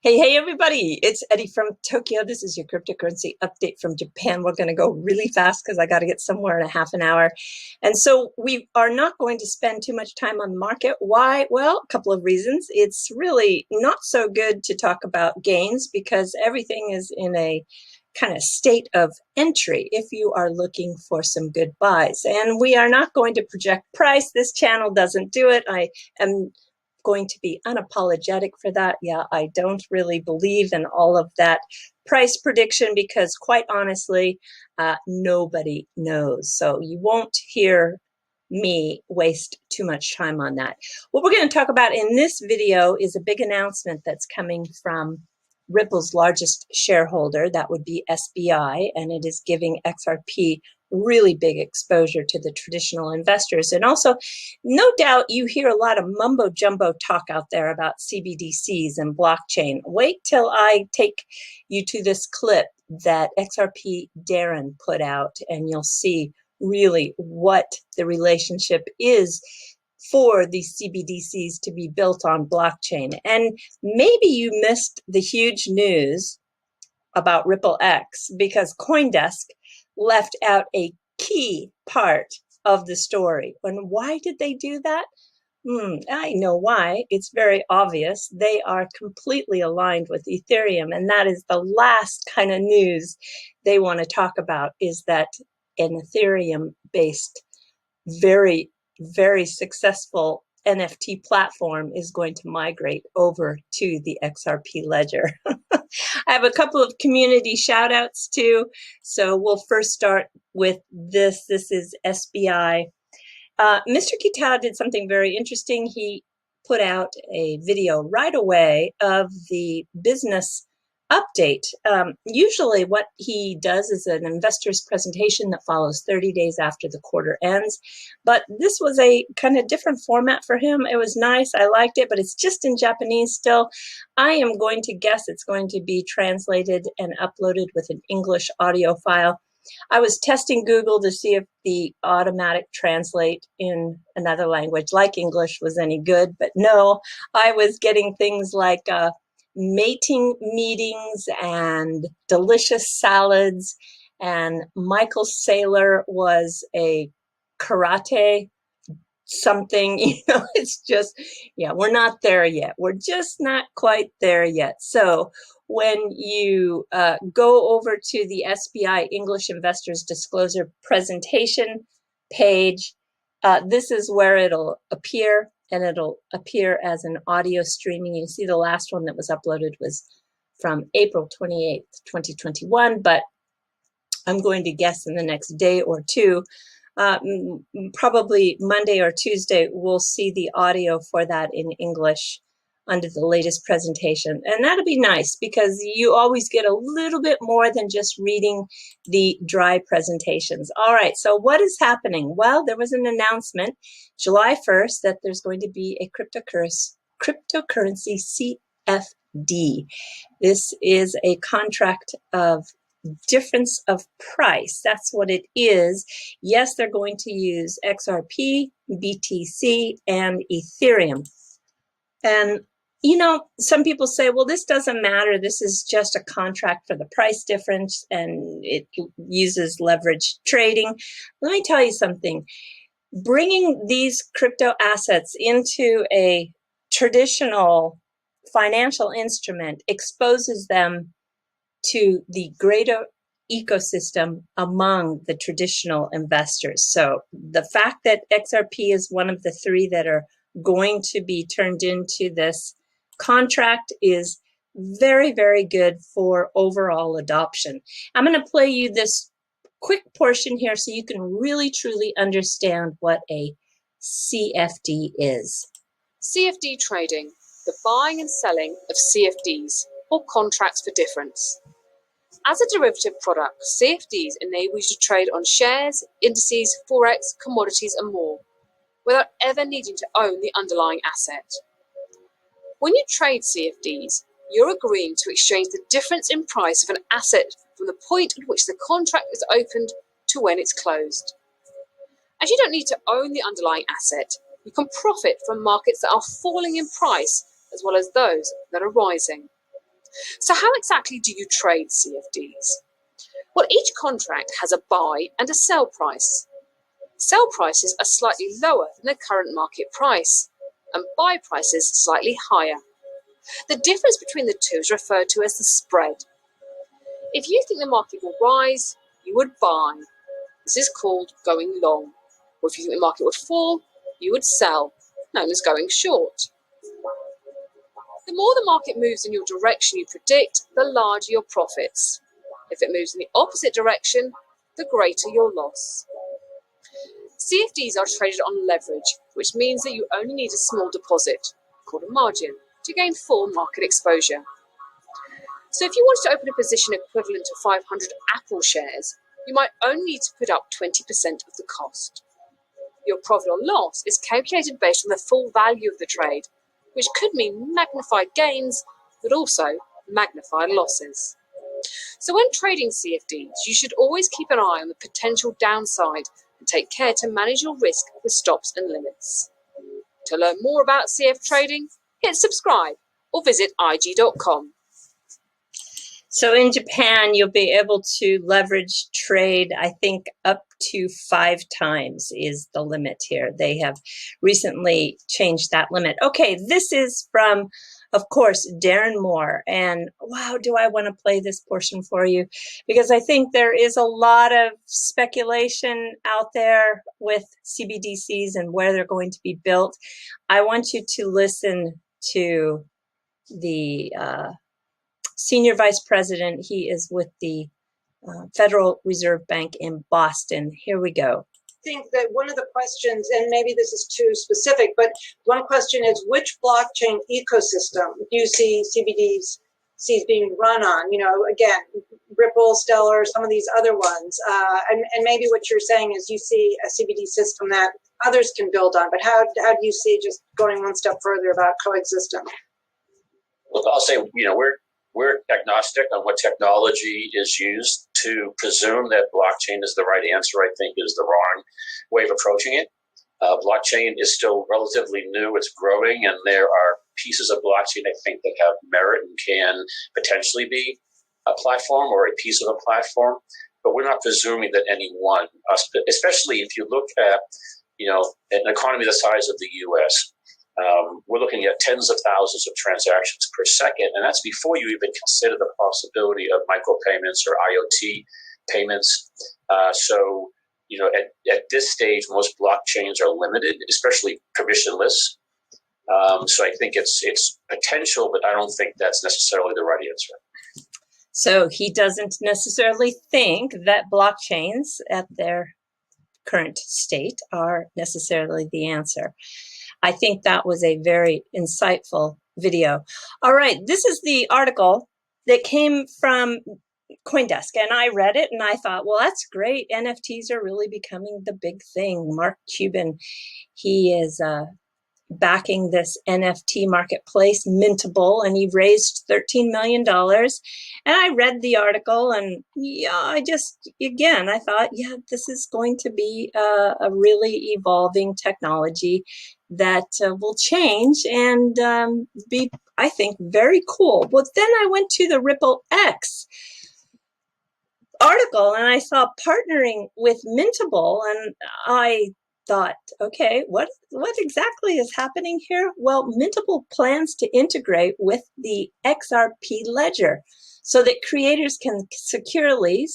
Hey, everybody. It's Eddie from Tokyo. This is your cryptocurrency update from Japan. We're going to go really fast because I got to get somewhere in a half an hour. And so we are not going to spend too much time on the market. Why? Well, a couple of reasons. It's really not so good to talk about gains because everything is in a kind of state of entry if you are looking for some good buys. And we are not going to project price. This channel doesn't do it. I am going to be unapologetic for that. Yeah, I don't really believe in all of that price prediction because quite honestly, nobody knows. So you won't hear me waste too much time on that. What we're going to talk about in this video is a big announcement that's coming from Ripple's largest shareholder, that would be SBI, and it is giving XRP really big exposure to the traditional investors. And also, no doubt you hear a lot of mumbo jumbo talk out there about CBDCs and blockchain. Wait till I take you to this clip that XRP Darren put out, and you'll see really what the relationship is for these CBDCs to be built on blockchain. And maybe you missed the huge news about Ripple X because CoinDesk left out a key part of the story. And why did they do that? I know why. It's very obvious. They are completely aligned with Ethereum, and that is the last kind of news they want to talk about, is that an Ethereum-based, very, very successful NFT platform is going to migrate over to the XRP ledger. I have a couple of community shout outs too. So we'll first start with this. This is SBI. Mr. Kitao did something very interesting. He put out a video right away of the business update. Usually what he does is an investor's presentation that follows 30 days after the quarter ends. But this was a kind of different format for him. It was nice. I liked it, but it's just in Japanese still. I am going to guess it's going to be translated and uploaded with an English audio file. I was testing Google to see if the automatic translate in another language like English was any good, but no, I was getting things like mating meetings and delicious salads, and Michael Saylor was a karate something, it's just, yeah, we're not there yet. We're just not quite there yet. So when you go over to the SBI English Investors Disclosure presentation page, this is where it'll appear, and it'll appear as an audio streaming. You see the last one that was uploaded was from April 28th, 2021, but I'm going to guess in the next day or two, probably Monday or Tuesday, we'll see the audio for that in English under the latest presentation. And that'll be nice because you always get a little bit more than just reading the dry presentations. All right, so what is happening? Well, there was an announcement July 1st that there's going to be a cryptocurrency CFD. This is a contract of difference of price. That's what it is. Yes, they're going to use XRP, BTC, and Ethereum. And some people say, well, this doesn't matter. This is just a contract for the price difference, and it uses leverage trading. Let me tell you something. Bringing these crypto assets into a traditional financial instrument exposes them to the greater ecosystem among the traditional investors. So the fact that XRP is one of the three that are going to be turned into this contract is very, very good for overall adoption. I'm going to play you this quick portion here so you can really, truly understand what a CFD is. CFD trading, the buying and selling of CFDs, or contracts for difference. As a derivative product, CFDs enable you to trade on shares, indices, forex, commodities, and more, without ever needing to own the underlying asset. When you trade CFDs, you're agreeing to exchange the difference in price of an asset from the point at which the contract is opened to when it's closed. As you don't need to own the underlying asset, you can profit from markets that are falling in price as well as those that are rising. So how exactly do you trade CFDs? Well, each contract has a buy and a sell price. Sell prices are slightly lower than the current market price, and buy prices slightly higher. The difference between the two is referred to as the spread. If you think the market will rise, you would buy. This is called going long. Or if you think the market would fall, you would sell, known as going short. The more the market moves in your direction you predict, the larger your profits. If it moves in the opposite direction, the greater your loss. CFDs are traded on leverage, which means that you only need a small deposit, called a margin, to gain full market exposure. So if you wanted to open a position equivalent to 500 Apple shares, you might only need to put up 20% of the cost. Your profit or loss is calculated based on the full value of the trade, which could mean magnified gains, but also magnified losses. So when trading CFDs, you should always keep an eye on the potential downside and take care to manage your risk with stops and limits. To learn more about CF trading, hit subscribe or visit ig.com. So in Japan, you'll be able to leverage trade, I think, up to 5 times is the limit here. They have recently changed that limit. Okay, this is from, of course, Darren Moore. And wow, do I want to play this portion for you? Because I think there is a lot of speculation out there with CBDCs and where they're going to be built. I want you to listen to the Senior Vice President. He is with the Federal Reserve Bank in Boston. Here we go. I think that one of the questions, and maybe this is too specific, but one question is which blockchain ecosystem do you see CBDCs being run on? You know, again, Ripple, Stellar, some of these other ones. And maybe what you're saying is you see a CBD system that others can build on, but how do you see, just going one step further, about coexistence? Well, I'll say, we're agnostic on what technology is used. To presume that blockchain is the right answer, I think, is the wrong way of approaching it. Blockchain is still relatively new. It's growing, and there are pieces of blockchain, I think, that have merit and can potentially be a platform or a piece of a platform. But we're not presuming that any one, especially if you look at, an economy the size of the U.S., we're looking at tens of thousands of transactions per second, and that's before you even consider the possibility of micropayments or IoT payments. So, at this stage, most blockchains are limited, especially permissionless. So I think it's potential, but I don't think that's necessarily the right answer. So he doesn't necessarily think that blockchains at their current state are necessarily the answer. I think that was a very insightful video. All right, this is the article that came from CoinDesk, and I read it and I thought, well, that's great. NFTs are really becoming the big thing. Mark Cuban, he is backing this NFT marketplace, Mintable, and he raised $13 million. And I read the article, and I thought, this is going to be a really evolving technology that will change and be, I think, very cool. But then I went to the Ripple X article and I saw partnering with Mintable, and I thought, okay, what exactly is happening here? Well, Mintable plans to integrate with the XRP ledger so that creators can sustainably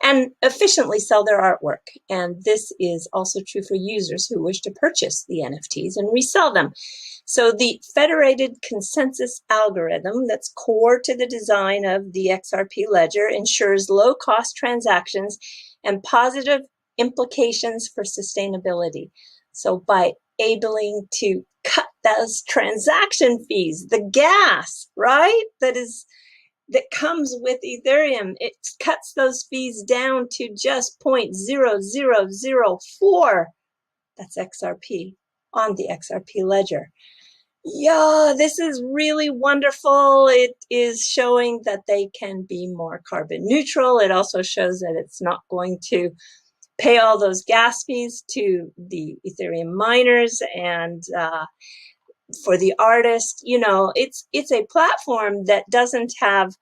and efficiently sell their artwork. And this is also true for users who wish to purchase the NFTs and resell them. So the federated consensus algorithm that's core to the design of the XRP ledger ensures low-cost transactions and positive implications for sustainability. So by able to cut those transaction fees, the gas, right, that comes with Ethereum, it cuts those fees down to just 0.0004. That's XRP on the XRP ledger. Yeah, this is really wonderful. It is showing that they can be more carbon neutral. It also shows that it's not going to pay all those gas fees to the Ethereum miners and for the artist. You know, it's a platform that doesn't have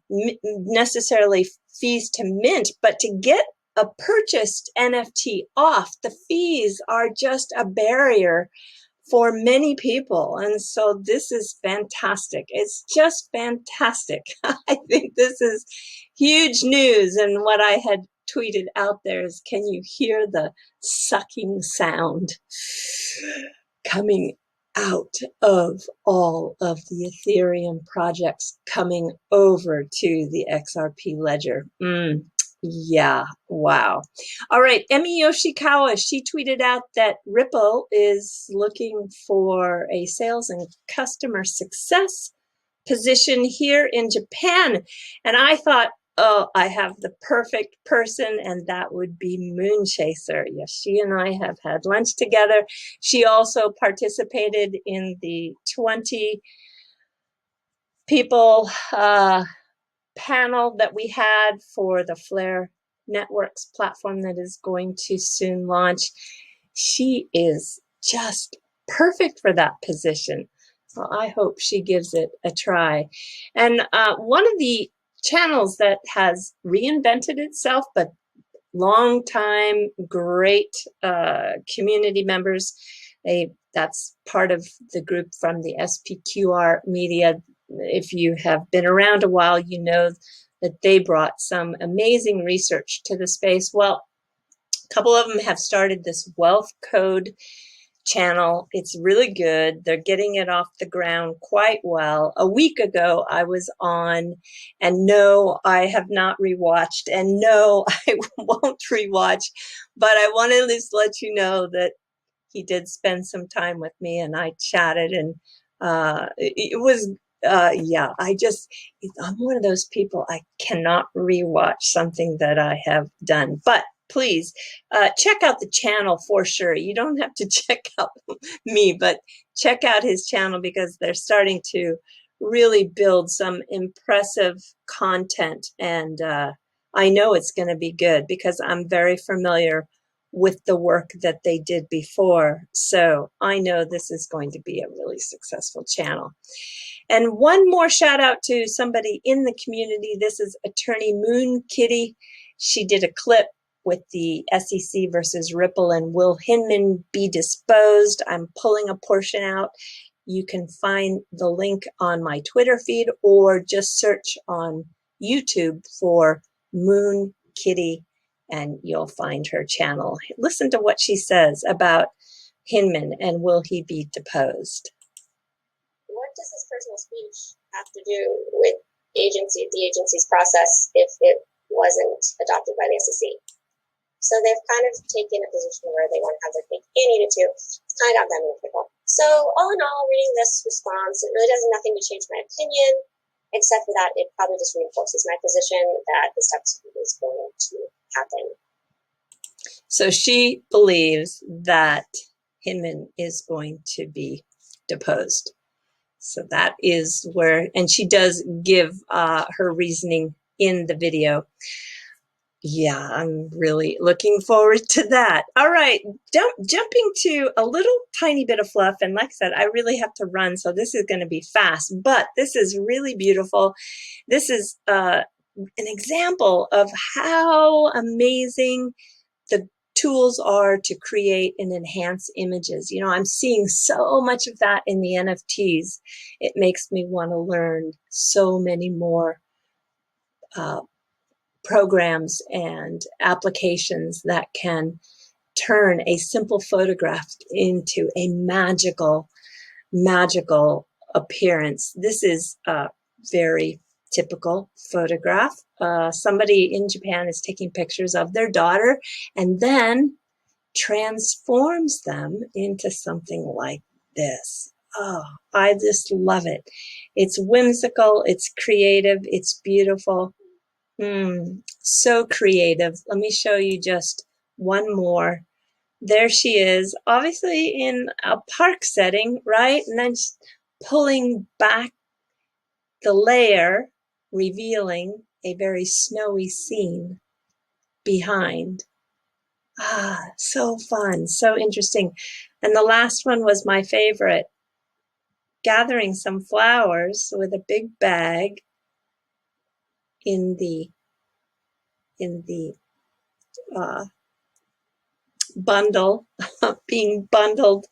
necessarily fees to mint, but to get a purchased NFT off, the fees are just a barrier for many people. And so this is fantastic. It's just fantastic. I think this is huge news. And what I had tweeted out there is, can you hear the sucking sound coming out of all of the Ethereum projects coming over to the XRP ledger? Yeah, wow. All right, Emi Yoshikawa, she tweeted out that Ripple is looking for a sales and customer success position here in Japan. And I thought, oh, I have the perfect person, and that would be Moonchaser. Yes, she and I have had lunch together. She also participated in the 20 people panel that we had for the Flare Networks platform that is going to soon launch. She is just perfect for that position. So I hope she gives it a try. And one of the channels that has reinvented itself, but long time great community members, that's part of the group from the SPQR media. If you have been around a while, you know that they brought some amazing research to the space. Well, a couple of them have started this wealth code channel. It's really good. They're getting it off the ground quite well. A week ago, I was on, and no, I have not rewatched, and no, I won't rewatch, but I wanted to just let you know that he did spend some time with me, and I chatted, and it was, yeah, I'm one of those people, I cannot rewatch something that I have done, but please check out the channel for sure. You don't have to check out me, but check out his channel, because they're starting to really build some impressive content. And I know it's going to be good, because I'm very familiar with the work that they did before. So I know this is going to be a really successful channel. And one more shout out to somebody in the community. This is attorney Moon Kitty. She did a clip with the SEC versus Ripple and will Hinman be disposed. I'm pulling a portion out. You can find the link on my Twitter feed, or just search on YouTube for Moon Kitty and you'll find her channel. Listen to what she says about Hinman and will he be deposed. What does this personal speech have to do with the agency's process if it wasn't adopted by the SEC? So they've kind of taken a position where they want to have their cake and eat it too. It's kind of got them in a pickle. So all in all, reading this response, it really does nothing to change my opinion, except for that it probably just reinforces my position that this episode is going to happen. So she believes that Hinman is going to be deposed. So that is where, and she does give her reasoning in the video. Yeah, I'm really looking forward to that. All right, jumping to a little tiny bit of fluff. And like I said, I really have to run, so this is going to be fast, but this is really beautiful. This is an example of how amazing the tools are to create and enhance images. You know, I'm seeing so much of that in the NFTs. It makes me want to learn so many more programs and applications that can turn a simple photograph into a magical appearance. This is a very typical photograph. Somebody in Japan is taking pictures of their daughter and then transforms them into something like this. Oh, I just love it. It's whimsical, it's creative, it's beautiful. So creative. Let me show you just one more. There she is, obviously in a park setting, right? And then pulling back the layer, revealing a very snowy scene behind. Ah, so fun, so interesting. And the last one was my favorite. Gathering some flowers with a big bag in the bundle, being bundled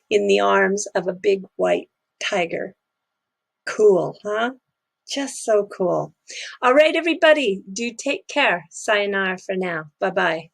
in the arms of a big white tiger. Cool, huh? Just so cool. All right, everybody, do take care. Sayonara for now. Bye-bye.